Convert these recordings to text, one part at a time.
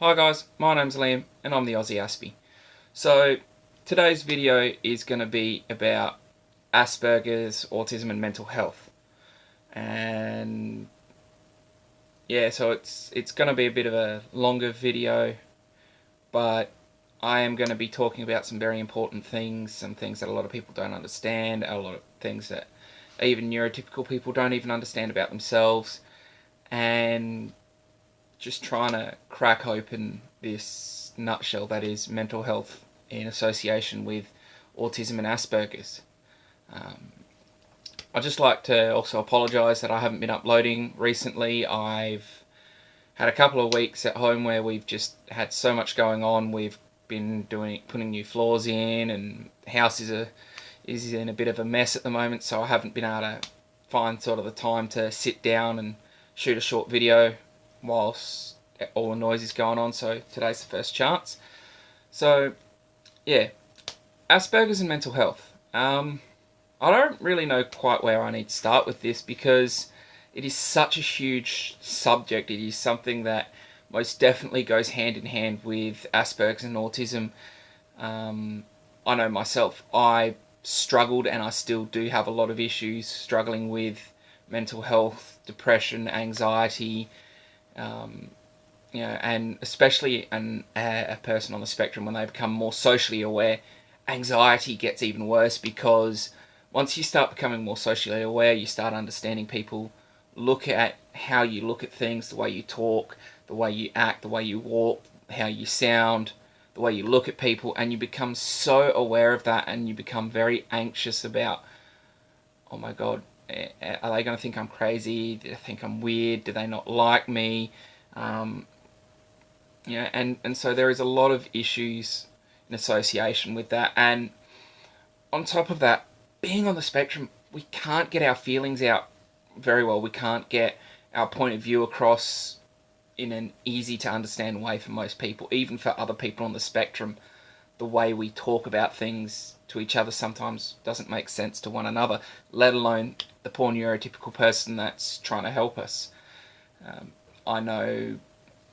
Hi guys, my name's Liam and I'm the Aussie Aspie. So today's video is going to be about Asperger's, autism and mental health. And yeah, so it's going to be a bit of a longer video, but I am going to be talking about some very important things, some things that a lot of people don't understand, a lot of things that even neurotypical people don't even understand about themselves, and just trying to crack open this nutshell that is mental health in association with autism and Asperger's. Um, I'd just like to also apologise that I haven't been uploading recently. I've had a couple of weeks at home where we've just had so much going on. We've been putting new floors in, and the house is in a bit of a mess at the moment, so I haven't been able to find sort of the time to sit down and shoot a short video whilst all the noise is going on. So today's the first chance. So yeah, Asperger's and mental health. I don't really know quite where I need to start with this because it is such a huge subject. It is something that most definitely goes hand in hand with Asperger's and autism. I know myself, I struggled and I still do have a lot of issues struggling with mental health, depression, anxiety, um, and especially a person on the spectrum, when they become more socially aware, anxiety gets even worse because once you start becoming more socially aware, you start understanding people, look at how you look at things, the way you talk, the way you act, the way you walk, how you sound, the way you look at people, and you become so aware of that, and you become very anxious about, oh my god, are they going to think I'm crazy? Do they think I'm weird? Do they not like me? Um, and so there is a lot of issues in association with that. And on top of that, being on the spectrum, we can't get our feelings out very well. We can't get our point of view across in an easy to understand way for most people. Even for other people on the spectrum, the way we talk about things to each other sometimes doesn't make sense to one another, let alone the poor neurotypical person that's trying to help us. I know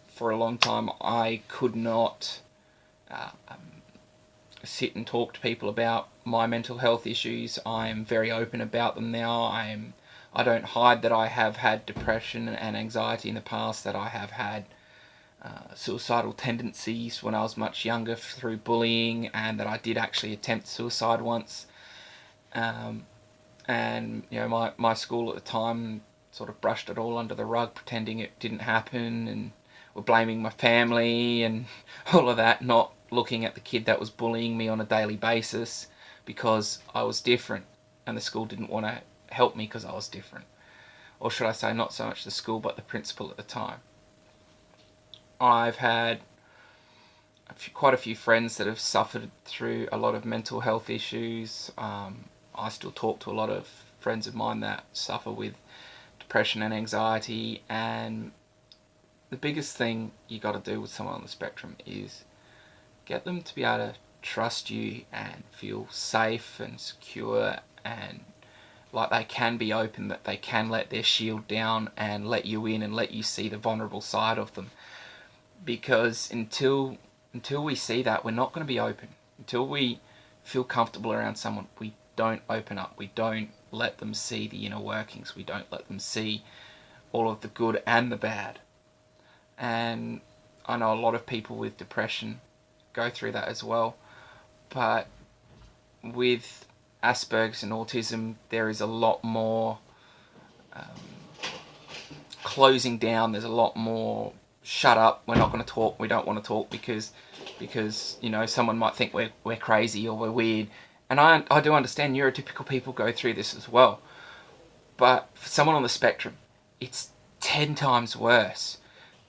for a long time I could not uh, sit and talk to people about my mental health issues. I'm very open about them now. I don't hide that I have had depression and anxiety in the past, that I have had suicidal tendencies when I was much younger through bullying, and that I did actually attempt suicide once. Um, and my school at the time sort of brushed it all under the rug, pretending it didn't happen, and were blaming my family and all of that, not looking at the kid that was bullying me on a daily basis because I was different, and the school didn't want to help me because I was different. Or should I say, not so much the school, but the principal at the time. I've had quite a few friends that have suffered through a lot of mental health issues. I still talk to a lot of friends of mine that suffer with depression and anxiety, and the biggest thing you got to do with someone on the spectrum is get them to be able to trust you and feel safe and secure, and like they can be open, that they can let their shield down and let you in and let you see the vulnerable side of them. Because until we see that, we're not going to be open. Until we feel comfortable around someone, we don't open up. We don't let them see the inner workings. We don't let them see all of the good and the bad. And I know a lot of people with depression go through that as well. But with Asperger's and autism, there is a lot more um, closing down. There's a lot more shut up. We're not going to talk. We don't want to talk because someone might think we're crazy or we're weird. And I do understand neurotypical people go through this as well. But for someone on the spectrum, it's 10 times worse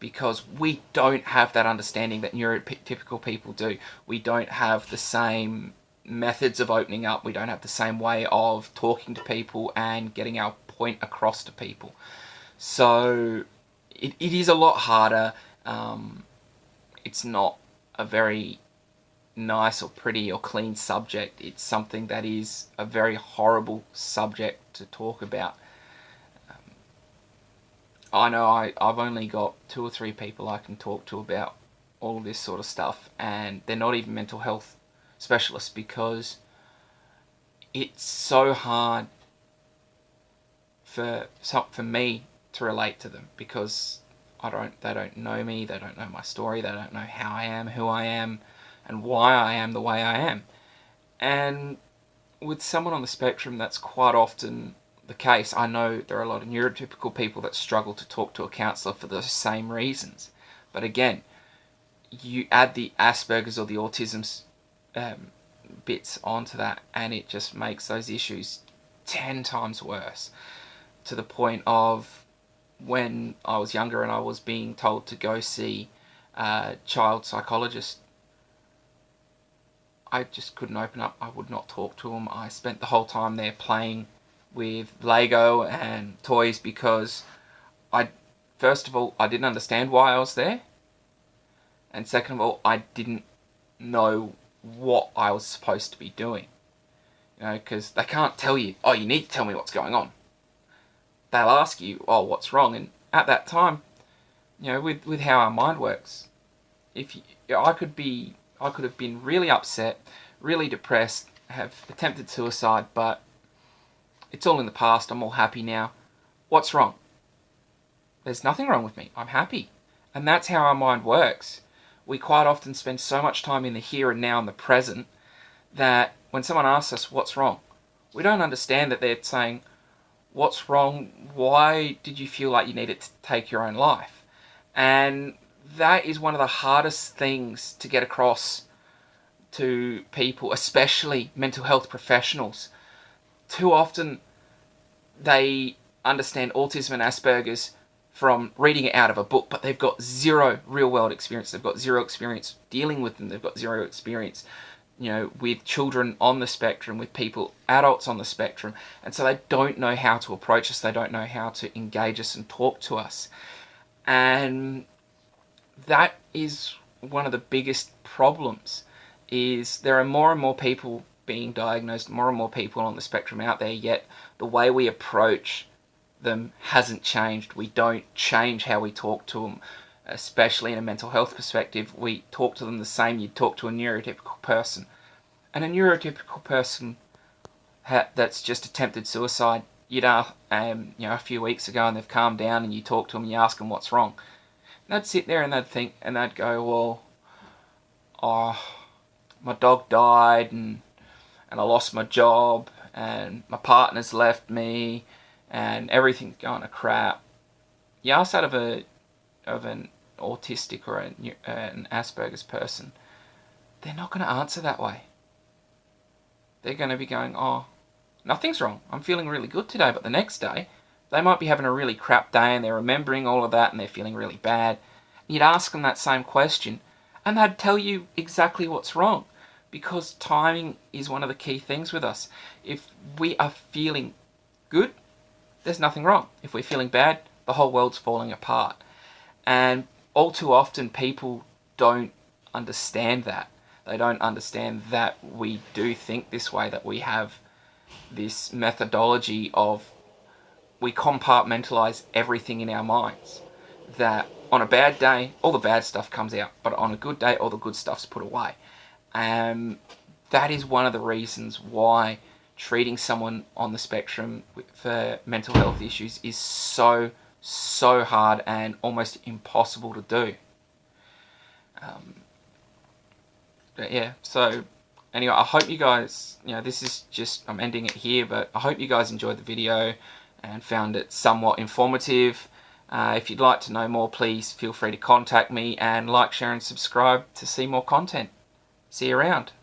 because we don't have that understanding that neurotypical people do. We don't have the same methods of opening up. We don't have the same way of talking to people and getting our point across to people. So it is a lot harder. It's not a very nice or pretty or clean subject. It's something that is a very horrible subject to talk about. I know I've only got 2 or 3 people I can talk to about all of this sort of stuff, and they're not even mental health specialists, because it's so hard for me to relate to them, because they don't know me, they don't know my story, they don't know how I am, who I am, and why I am the way I am. And with someone on the spectrum, that's quite often the case. I know there are a lot of neurotypical people that struggle to talk to a counsellor for the same reasons. But again, you add the Asperger's or the autism bits onto that, and it just makes those issues 10 times worse, to the point of when I was younger and I was being told to go see a child psychologist, I just couldn't open up. I would not talk to him. I spent the whole time there playing with Lego and toys, because first of all, I didn't understand why I was there, and second of all, I didn't know what I was supposed to be doing. Because they can't tell you, oh, you need to tell me what's going on. They'll ask you, oh, what's wrong? And at that time, with how our mind works, I could have been really upset, really depressed, have attempted suicide, but it's all in the past. I'm all happy now. What's wrong? There's nothing wrong with me. I'm happy. And that's how our mind works. We quite often spend so much time in the here and now and the present that when someone asks us what's wrong, we don't understand that they're saying, what's wrong? Why did you feel like you needed to take your own life? And that is one of the hardest things to get across to people, especially mental health professionals. Too often they understand autism and Asperger's from reading it out of a book, but they've got zero real-world experience. They've got zero experience dealing with them. They've got zero experience, with children on the spectrum, with adults on the spectrum. And so they don't know how to approach us. They don't know how to engage us and talk to us. And that is one of the biggest problems, is there are more and more people being diagnosed, more and more people on the spectrum out there, yet the way we approach them hasn't changed. We don't change how we talk to them, especially in a mental health perspective. We talk to them the same you'd talk to a neurotypical person. And a neurotypical person that's just attempted suicide, a few weeks ago, and they've calmed down, and you talk to them and you ask them what's wrong. And they'd sit there and they'd think, and they'd go, well, my dog died, and I lost my job, and my partner's left me, and everything's going to crap. You ask that of an autistic or an Asperger's person, they're not going to answer that way. They're going to be going, oh, nothing's wrong. I'm feeling really good today. But the next day, they might be having a really crap day, and they're remembering all of that, and they're feeling really bad. You'd ask them that same question, and they'd tell you exactly what's wrong, because timing is one of the key things with us. If we are feeling good, there's nothing wrong. If we're feeling bad, the whole world's falling apart. And all too often, people don't understand that. They don't understand that we do think this way, that we have this methodology of, we compartmentalize everything in our minds. That on a bad day, all the bad stuff comes out, but on a good day, all the good stuff's put away. That is one of the reasons why treating someone on the spectrum for mental health issues is so hard and almost impossible to do. But yeah, so anyway, I hope you guys, this is just, I'm ending it here, but I hope you guys enjoyed the video and found it somewhat informative. If you'd like to know more, please feel free to contact me, and like, share and subscribe to see more content. See you around.